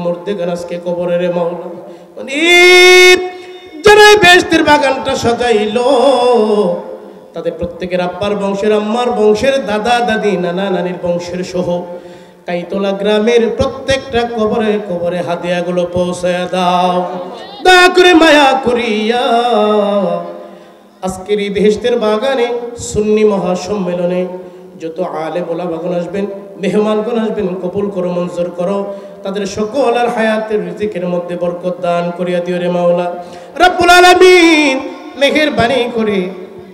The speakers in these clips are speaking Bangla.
মরতে গেল আজকে কবরে রে মাওলা। মানে যারা বেহেশতের বাগানটা সাজাইলো তাদের প্রত্যেকের আব্বার বংশের, আম্মার বংশের, দাদা দাদি, নানা নানির বংশের সহ কাইতলা গ্রামের প্রত্যেকটা কবরে কবরে হাদিয়াগুলো পৌঁছায়া দাও দয়া করে, মায়া করিয়া। আজকের এই বেহেশতের বাগানে সুন্নি মহাসম্মেলনে যত আলেম ওলামাগণ আসবেন, মেহমানগণ আসবেন, কবুল করো, মঞ্জুর করো। তাদের সকল আর হায়াতের রিজিকের মধ্যে বরকত দান করিয়া দিও রে মাওলা রব্বুল আলামিন। মেহেরবানি করে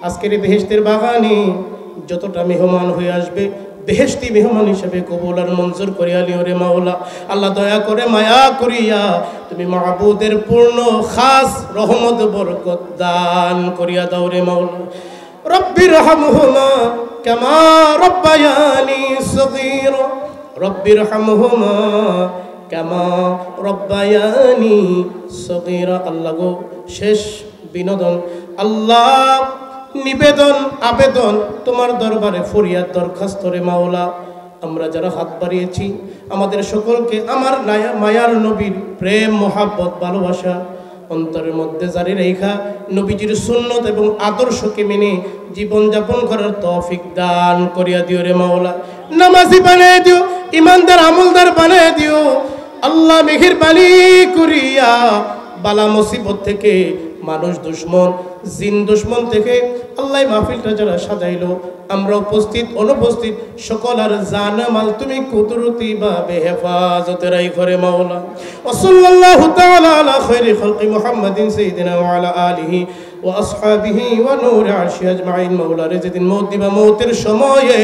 আজকের এই বেহেশতের বাগানে যতটা মেহমান হয়ে আসবে বেহেশতি মেহমান হিসেবে কবুল আর মঞ্জুর করিয়া লিও রে মাওলা। আল্লাহ দয়া করে মায়া করিয়া তুমি মাহবুদের পূর্ণ খাস রহমত বরকত দান করিয়া দাও রে মাওলা। রব্বির হামহুমা কামা রব্বায়ানি সগীরা, রব্বির হামহুমা কামা রব্বায়ানি সগীরা। আল্লাহ গো, শেষ বিনোদন, আল্লাহ নিবেদন, আবেদন, তোমার দরবারে ফরিয়াদ দরখাস্ত রে মাওলা। আমরা যারা হাত বাড়িয়েছি আমাদের সকলকে আমার মায়ার নবীর প্রেম, মোহাব্বত, ভালোবাসা অন্তরের মধ্যে জারি রেখা নবীজির সুন্নত এবং আদর্শকে মেনে জীবনযাপন করার তৌফিক দান করিয়া দিও রে মাওলা। নামাজি বানিয়ে দিও, ইমানদার আমলদার বানিয়ে দিও আল্লাহ। মেহেরবানি করিয়া বালা মুসিবত থেকে, মানুষ দুশ্মন, জিন দুশ্মন থেকে আল্লাহ মাহফিলটা যারা সাজাইলো, আমরা উপস্থিত অনুপস্থিত সকল আর জানামাল তুমি কুদরতি ভাবে হেফাজতে রাখো রে মাওলা। ওয়া সাল্লাল্লাহু তাআলা আলা খায়রি খালকি মুহাম্মাদিন সাইয়্যিদিনা ওয়া আলা আলিহি ওয়া আসহাবিহি ওয়া নূরি আরশি আজমাইন। মাওলা রে যেদিন মওত দিবা, মওতের সময়ে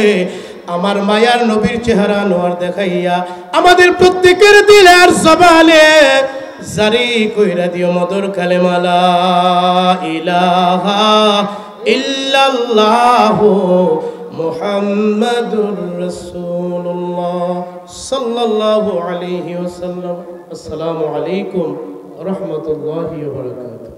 আমার মায়ার নবীর চেহারা নোয়ার দেখাইয়া আমাদের প্রত্যেকের দিলে আর জবানে জারি কইরা দিও মধুর কালেমা লা ইলাহা ইল্লাল্লাহু মুহাম্মাদুর রাসূলুল্লাহ সাল্লাল্লাহু আলাইহি ওয়াসাল্লাম। আসসালামু আলাইকুম ওয়া রাহমাতুল্লাহি ওয়া বারাকাতুহু।